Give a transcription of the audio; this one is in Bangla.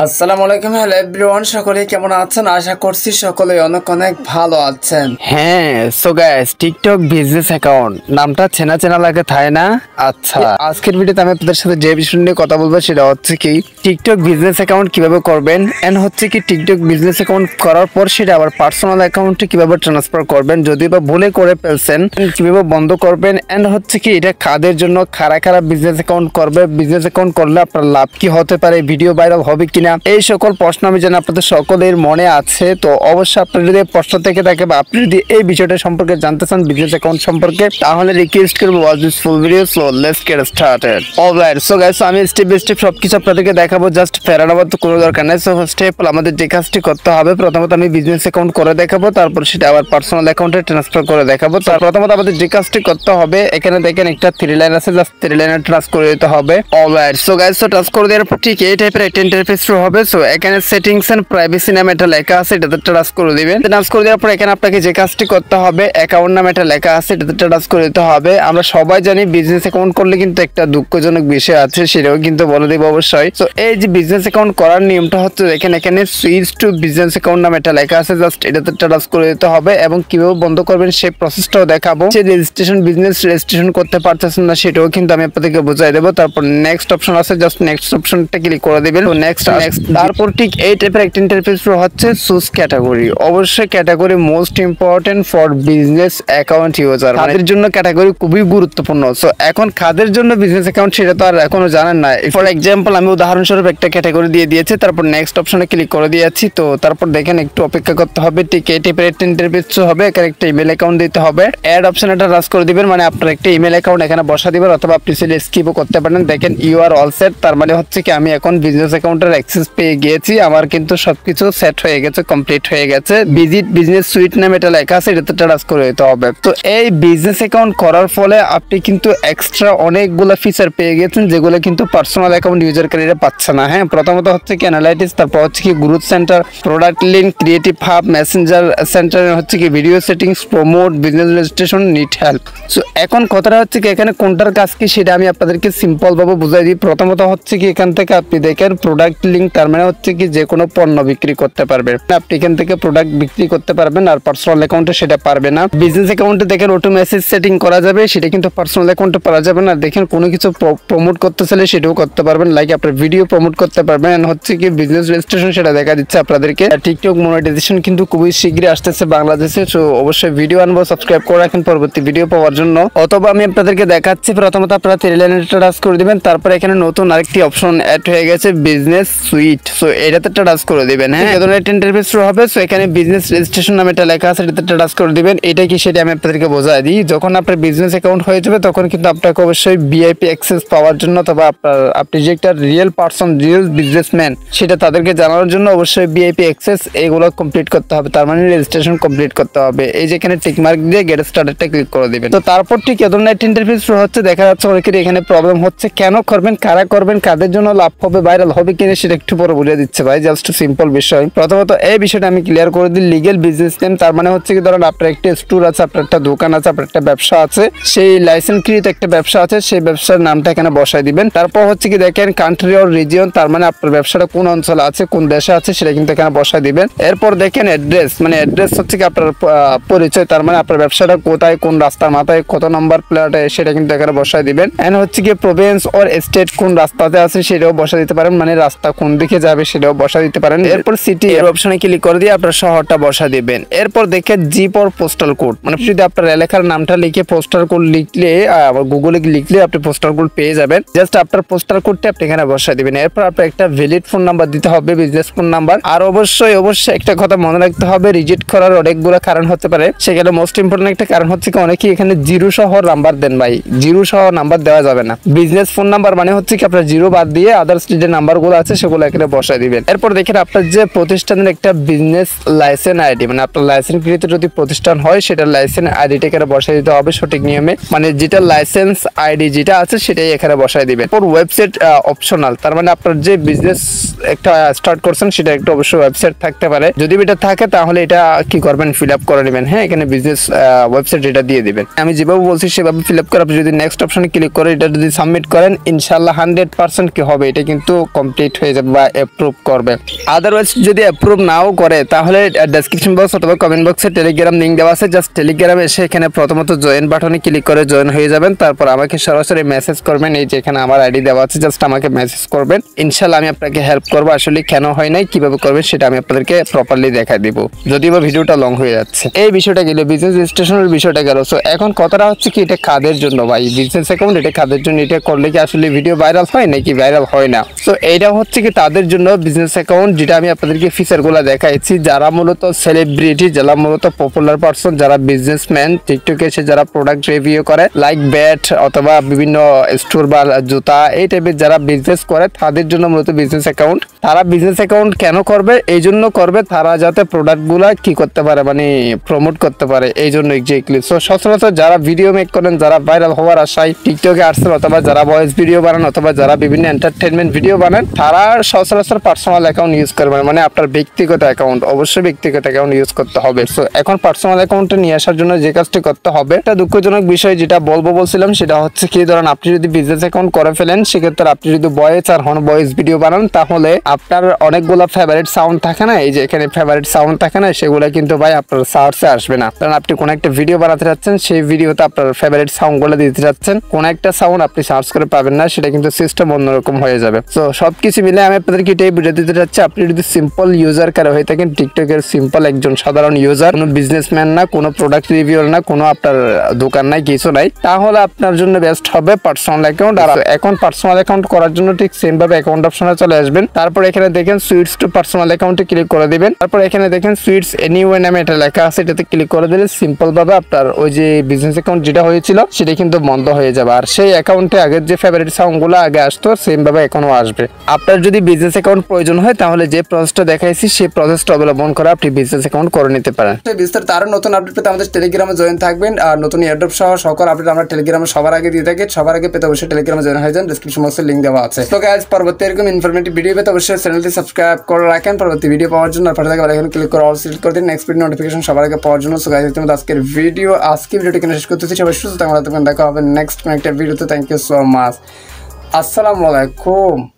আসসালামু আলাইকুম। হ্যালো এভরিওয়ান, সকলে কেমন আছেন? আশা করছি সকলে অনেক অনেক ভালো আছেন। হ্যাঁ, so guys, TikTok business account নামটা চেনা চেনা লাগে, তাই না? আচ্ছা, আজকের ভিডিওতে আমি আপনাদের সাথে যে বিষয় নিয়ে কথা বলবো সেটা হচ্ছে কি টিকটক বিজনেস অ্যাকাউন্ট কিভাবে করবেন, এন্ড হচ্ছে কি টিকটক বিজনেস অ্যাকাউন্ট করার পর সেটা আবার পার্সোনাল অ্যাকাউন্টে কিভাবে ট্রান্সফার করবেন, যদি বা ভুলে করে ফেলছেন কিভাবে বন্ধ করবেন, এন্ড হচ্ছে কি এটা কাদের জন্য, কারা কারা বিজনেস অ্যাকাউন্ট করবে, বিজনেস অ্যাকাউন্ট করলে আপনার লাভ কি হতে পারে, ভিডিও ভাইরাল হবে কিনা, এই সকল প্রশ্ন আমি জানি আপনাদের সকলের মনে আছে। তো অবশ্যই আপনার যদি প্রশ্ন থেকে থাকে বা আপনি যদি এই বিষয়টা সম্পর্কে জানতে চান বিজনেস অ্যাকাউন্ট সম্পর্কে, তাহলে রিকোয়েস্ট করবো watch this full video. So let's get started. Alright, so guys, আমি স্টেপ বাই স্টেপ সবকিছু আপনাদেরকে দেখাবো, জাস্ট ফেরানোর তো কোনো দরকার নাই। সো স্টেপ আমাদের যে কাজটি করতে হবে, প্রথমত আমি বিজনেস অ্যাকাউন্ট করে দেখাবো, তারপর সেটা আবার পার্সোনাল অ্যাকাউন্টে ট্রান্সফার করে দেখাবো। তো প্রথমত আমাদের যে কাজটি করতে হবে, এখানে দেখেন একটা 3 লাইন আছে, জাস্ট 3 লাইনে ট্রান্স করে দিতে হবে। Alright, so guys, so trans করে দেওয়ার পর ঠিক এই টাইপের একটা ইন্টারফেস শুরু হবে। সো এখানে সেটিংস এন্ড প্রাইভেসি নামে একটা লেখা আছে, এটাতে ট্রান্স করে দিবেন। ট্রান্স করে দেওয়ার পর এখানে আপনাকে যে কাজটি করতে হবে, অ্যাকাউন্ট নামে একটা লেখা আছে, এটাতে ট্রান্স করে দিতে হবে। আমরা সবাই জানি বিজনেস অ্যাকাউন্ট করলে কিন্তু একটা দুঃখজনক বিষয় আছে, সেটাও কিন্তু বলে দেব অবশ্যই। তো এই যে বিজনেস অ্যাকাউন্ট করার নিয়মটা হচ্ছে, দেখেন এখানে সুইচ টু বিজনেস অ্যাকাউন্ট নামে একটা লেখা আছে, জাস্ট এটাতে ট্রান্স করে দিতে হবে এবং কিভাবে বন্ধ করবেন সেই প্রসেসটাও দেখাবো। যে রেজিস্ট্রেশন বিজনেস রেজিস্ট্রেশন করতে পারতেছেন না, সেটাও কিন্তু আমি আপনাদেরকে বুঝাই দেবো। তারপর নেক্সট অপশন আছে, জাস্ট নেক্সট অপশনটা ক্লিক করে দিবেন। তো নেক্সট তারপর ঠিক এই টাইপের একটা ইন্টারফেস হচ্ছে চুজ ক্যাটাগরি। অবশ্যই category most important for business account user, তাদের জন্য ক্যাটাগরি খুবই গুরুত্বপূর্ণ। সো এখন কাদের জন্য বিজনেস অ্যাকাউন্ট সেটা তো আর এখনো জানেন না। ফর এক্সাম্পল আমি উদাহরণস্বরূপ একটা ক্যাটাগরি দিয়ে দিয়েছি, তারপর নেক্সট অপশনে ক্লিক করে দিয়েছি। তো তারপর দেখেন একটু অপেক্ষা করতে হবে, ঠিক এই টাইপের একটা ইন্টারফেস হবে। এখানে একটা ইমেল অ্যাকাউন্ট দিতে হবে, অ্যাড অপশন এটা রাজ করে দিবেন, মানে আপনার একটা ইমেল অ্যাকাউন্ট এখানে বসা দিবেন, অথবা আপনি সেটা স্কিপও করতে পারেন। দেখেন ইউ আর অল সেট, তার মানে হচ্ছে কি আমি এখন বিজনেস অ্যাকাউন্টের অ্যাক্সেস পেয়ে গিয়েছি, আমার কিন্তু সবকিছু সেট হয়ে গেছে, কমপ্লিট হয়ে গেছে। ভিজিট বিজনেস সুইট নামে এটা লেখা আছে, এটাতে টাচ করে দিতে হবে। তো এই বিজনেস অ্যাকাউন্ট করার ফলে আপনি কিন্তু এক্সট্রা অনেকগুলো ফিচার পেয়ে গেছেন, যেগুলো কিন্তু পার্সোনাল অ্যাকাউন্ট ইউজারকারীরা পাচ্ছে না। হ্যাঁ, প্রথমত হচ্ছে কি অ্যানালাইটিক্স, তারপর হচ্ছে কি growth centre, product link, creative hub, Messenger centre, হচ্ছে কি video settings, promote, business registration, need help. So এখন কথাটা হচ্ছে কি এখানে কোনটার কাজ কি সেটা আমি আপনাদেরকে সিম্পল ভাবে বুঝাই দিই। প্রথমত হচ্ছে কি এখান থেকে আপনি দেখেন প্রোডাক্ট লিঙ্ক, তার মানে হচ্ছে কি যে কোনো পণ্য বিক্রি করতে পারবেন আপনি, এখান থেকে প্রোডাক্ট বিক্রি করতে পারবেন, আর পার্সোনাল অ্যাকাউন্টে সেটা পারবে না। বিজনেস অ্যাকাউন্টে দেখেন অটো মেসেজ সেটিং করা যাবে, সেটা কিন্তু পার্সোনাল অ্যাকাউন্টে পারা যাবে না। দেখেন কোনো কিছু প্রমোট করতে চাইলে সেটাও করতে পারবেন, লাইক আপনার ভিডিও প্রমোট করতে পারবেন। এন্ড হচ্ছে কি বিজনেস রেজিস্ট্রেশন সেটা দেখা দিচ্ছে আপনাদেরকে। টিকটক মনিটাইজেশন কিন্তু খুবই শীঘ্রই আসতেছে বাংলাদেশে। সো অবশ্যই ভিডিও আনবো, সাবস্ক্রাইব করে রাখেন পরবর্তী ভিডিও পাওয়ার জন্য। অথবা আমি আপনাদেরকে দেখাচ্ছি, প্রথমত আপনারা 3 লাইনে টাচ করে দিবেন, তারপর এখানে নতুন আরেকটি অপশন অ্যাড হয়ে গেছে, বিজনেস সুইট। সো এটাতে টাচ করে দিবেন। হ্যাঁ, এই ধরনের একটা ইন্টারফেস শুরু হবে। সো এখানে বিজনেস রেজিস্ট্রেশন নামে একটা লেখা আছে, এটাতে টাচ করে দিবেন। এটা কি সেটা আমি আপনাদেরকে বোঝাই দিই। যখন আপনার বিজনেস অ্যাকাউন্ট হয়ে যাবে, তখন কিন্তু আপনাকে অবশ্যই ভিআইপি অ্যাক্সেস পাওয়ার জন্য, অথবা আপনি যে একটা রিয়েল পারসন, রিয়েল বিজনেসম্যান, সেটা তাদেরকে জানানোর জন্য অবশ্যই ভিআইপি অ্যাক্সেস এগুলো কমপ্লিট করতে হবে, তার মানে রেজিস্ট্রেশন কমপ্লিট করতে হবে। এই যে এখানে টিক মার্ক দিয়ে গেট স্টার্টেডটা ক্লিক করে দিবেন। তো তারপর ঠিক এই ধরনের একটা ইন্টারফেস শুরু হচ্ছে। দেখা যাচ্ছে অনেকের এখানে প্রবলেম হচ্ছে, কেন করবেন, কারা করবেন, কাদের জন্য লাভ হবে, ভাইরাল হবে কিনা সেটা একটু পরে বুঝিয়ে দিচ্ছে ভাই, জাস্ট সিম্পল বিষয়। প্রথমত এই বিষয়টা আমি ক্লিয়ার করে দিই। লিগেল বিজনেস নেম, তার মানে হচ্ছে কি ধরেন আপনার একটা স্টোর আছে, আপনার একটা দোকান আছে, আপনার একটা ব্যবসা আছে, সেই লাইসেন্সকৃত একটা ব্যবসা আছে, সেই ব্যবসার নামটা এখানে বসাই দিবেন। তারপর হচ্ছে কি দেখেন কান্ট্রি অর রিজিয়ন, তার মানে আপনার ব্যবসাটা কোন অঞ্চলে আছে, কোন দেশে আছে, সেটা কিন্তু এখানে বসাই দিবেন। এরপর দেখেন অ্যাড্রেস, মানে অ্যাড্রেস হচ্ছে কি আপনার পরিচয়, তার মানে আপনার ব্যবসাটা কোথায়, কোন রাস্তার মাথায়, কত নম্বর প্লেটে, সেটা কিন্তু এখানে বসাই দিবেন। এন্ড হচ্ছে কি প্রভিন্স অর স্টেট, কোন রাস্তাতে আছে সেটাও বসা দিতে পারেন, মানে রাস্তা কোন দিকে যাবে সেটাও বসা দিতে পারেন। এরপর সিটি এর অপশনে ক্লিক করে দিয়ে আপনার শহরটা বসা দিবেন। এরপর দেখেন জিপ অর পোস্টাল কোড, মানে যদি আপনার এলাকার নামটা লিখে পোস্টাল কোড লিখলে, গুগলে লিখলে আপনি পোস্টাল কোড পেয়ে যাবেন। জাস্ট আপনার পোস্টাল কোডটা আপনি এখানে বসা দিবেন। এরপর আপনার একটা ভ্যালিড ফোন নাম্বার দিতে হবে, বিজনেস ফোন নাম্বার। আর অবশ্যই একটা কথা মনে রাখতে হবে, রিজেক্ট করার অনেকগুলো কারণ হতে পারে, সেখানে মোস্ট ইম্পর্টেন্ট একটা কারণ হচ্ছে কি অনেকেই এখানে জিরো সহ নাম্বার দেন ভাই, জিরো সহ নাম্বার দেওয়া যাবে না। বিজনেস ফোন নাম্বার মানে হচ্ছে কি আপনার জিরো বাদ দিয়ে আদার্স যে নাম্বারগুলো আছে সেগুলো এখানে বসাই দিবেন। এরপর দেখেন আপনার যে প্রতিষ্ঠানের একটা বিজনেস লাইসেন্স আইডি, মানে আপনার লাইসেন্স কৃত যদি প্রতিষ্ঠান হয় সেটা লাইসেন্স আইডিটা এখানে বসাই দিতে হবে সঠিক নিয়মে, মানে যেটা লাইসেন্স আইডি যেটা আছে সেটাই এখানে বসাই দিবেন। এরপর ওয়েবসাইট অপশনাল, তার মানে আপনার যে বিজনেস একটা স্টার্ট করছেন সেটা একটা অবশ্যই ওয়েবসাইট থাকতে পারে, যদি এটা থাকে তাহলে এটা কি করবেন, ফিল আপ করে নেবেন। হ্যাঁ, এখানে বিজনেস ওয়েবসাইট এটা দিয়ে দিবেন। আমি যেভাবে বলছি সেভাবে ফিল আপ করে আপনি যদি নেক্সট অপশনে ক্লিক করে এটা যদি সাবমিট করেন, ইনশাআল্লাহ 100% কি হবে, এটা কিন্তু কমপ্লিট হয়ে যাবে। যাবে বা অ্যাপ্রুভ করবে। আদারওয়াইজ যদি অ্যাপ্রুভ নাও করে তাহলে ডেসক্রিপশন বক্স অথবা কমেন্ট বক্সে টেলিগ্রাম লিঙ্ক দেওয়া আছে, জাস্ট টেলিগ্রামে এসে এখানে প্রথমত জয়েন বাটনে ক্লিক করে জয়েন হয়ে যাবেন। তারপর আমাকে সরাসরি মেসেজ করবেন, এই যে এখানে আমার আইডি দেওয়া আছে, জাস্ট আমাকে মেসেজ করবেন। ইনশাআল্লাহ আমি আপনাকে হেল্প করবো। আসলে কেন হয় নাই, কিভাবে করবেন সেটা আমি আপনাদেরকে প্রপারলি দেখাই দিব, যদিও বা ভিডিওটা লং হয়ে যাচ্ছে। এই বিষয়টা গেল, বিজনেস রেজিস্ট্রেশনের বিষয়টা গেল। সো এখন কথাটা হচ্ছে কি, এটা কাদের জন্য ভাই বিজনেস অ্যাকাউন্ট, এটা কাদের জন্য, এটা করলে কি আসলে ভিডিও ভাইরাল হয় নাকি ভাইরাল হয় না? সো এইটা হচ্ছে কি তাদের জন্য বিজনেস অ্যাকাউন্ট, যেটা আমি আপনাদেরকে ফিচারগুলো দেখাইছি, যারা মূলত সেলিব্রিটি, যারা মূলত পপুলার পারসন, যারা বিজনেসম্যান, টিকটকে এসে যারা প্রোডাক্ট রিভিউ করে লাইক ব্যাট অথবা বিভিন্ন স্টোর বা জুতা এই টাইপের যারা বিজনেস করে, তাদের জন্য মূলত বিজনেস অ্যাকাউন্ট। তারা বিজনেস অ্যাকাউন্ট কেন করবে? এই জন্য করবে তারা যাতে প্রোডাক্টগুলা কি করতে পারে, মানে প্রমোট করতে পারে, এই জন্য এক্স্যাক্টলি। সো সচরাচর যারা ভিডিও মেক করেন, যারা ভাইরাল হওয়ার আশায় টিকটকে আসছেন, অথবা যারা ভয়েস ভিডিও বানান, অথবা যারা বিভিন্ন এন্টারটেনমেন্ট ভিডিও বানান, তারা সচরাচর পার্সোনাল অ্যাকাউন্ট ইউজ করবেন, মানে আপনার ব্যক্তিগত অ্যাকাউন্ট, অবশ্যই ব্যক্তিগত অ্যাকাউন্ট ইউজ করতে হবে। সো এখন পার্সোনাল অ্যাকাউন্টে নিয়ে আসার জন্য যে কাজটি করতে হবে, একটা দুঃখজনক বিষয় যেটা বলছিলাম সেটা হচ্ছে কি, ধরেন আপনি যদি বিজনেস অ্যাকাউন্ট করে ফেলেন, সেক্ষেত্রে আপনি যদি ভয়েস আর ভয়েস ভিডিও বানান, তাহলে আপনার অনেকগুলো ফেভারিট সাউন্ড থাকে না, এই যে এখানে ফেভারিট সাউন্ড থাকে না, সেগুলো কিন্তু ভাই আপনার সার্চে আসবে না। কারণ আপনি কোন একটা ভিডিও বানাতে যাচ্ছেন, সেই ভিডিওতে আপনার ফেভারিট সাউন্ড গুলো দিতে যাচ্ছেন, কোন একটা সাউন্ড আপনি সার্চ করে পাবেন না, সেটা কিন্তু সিস্টেম অন্যরকম হয়ে যাবে। তো সবকিছু মিলে আমি আপনাদেরকে এটাই বুঝে দিতে চাচ্ছি, আপনি যদি সিম্পল ইউজার কারো হয়ে থাকেন, টিকটকের সিম্পল একজন সাধারণ ইউজার, কোনো বিজনেসম্যান না, কোনো প্রোডাক্ট রিভিউর না, কোনো আপনার দোকান নাই, কিছু নাই, তাহলে আপনার জন্য বেস্ট হবে পার্সোনাল অ্যাকাউন্ট। আর এখন পার্সোনাল অ্যাকাউন্ট করার জন্য ঠিক সেম ভাবে অ্যাকাউন্ট অপশনে চলে আসবেন। তারপর এখানে দেখেন সুইটস টু পার্সোনাল অ্যাকাউন্টে ক্লিক করে দিবেন। তারপর এখানে দেখেন সুইটস এনিওয়ে নামে এটা লেখা আছে, এটাতে ক্লিক করে দিলে সিম্পল ভাবে আপনার ওই যে বিজনেস অ্যাকাউন্ট যেটা হয়েছিল সেটা কিন্তু বন্ধ হয়ে যাবে। আর সেই অ্যাকাউন্টে আগের যে ফেভারিট সাউন্ড গুলো আগে আসতো, সেম ভাবে এখনো আসবে। আপনার যদি বিজনেস অ্যাকাউন্ট প্রয়োজন হয়, তাহলে যে প্রসেসটা দেখাইছি সেই প্রসেসটা অবলম্বন করে আপনি বিজনেস অ্যাকাউন্ট করে নিতে পারেন। বিস্তারিত আরো নতুন আপডেট পেতে আমাদের টেলিগ্রামে জয়েন থাকবেন। আর নতুন এয়ারড্রপ সহ সকল আপডেট আমরা টেলিগ্রামে সবার আগে দিয়ে থাকি। সবার আগে পেতে অবশ্যই টেলিগ্রামে জয়েন হয়ে যান, ডেসক্রিপশন বক্সে লিংক দেওয়া আছে। তো গাইস, পরবর্তী এরকম ইনফরমেটিভ ভিডিও পেতে অবশ্যই চ্যানেলটি সাবস্ক্রাইব করে রাখেন পরবর্তী ভিডিও পাওয়ার জন্য। আর পাশে থাকা বেল আইকনে ক্লিক করে অল সিলেক্ট করে দিন, নেক্সট ভিডিও নোটিফিকেশন সবার আগে পাওয়ার জন্য। সো গাইস, আজকের ভিডিওটি এখানে শেষ করতেছি। সবাই সুস্থ থাকুন, দেখা হবে নেক্সট একটা ভিডিওতে। Thank you so much. আসসালামু আলাইকুম।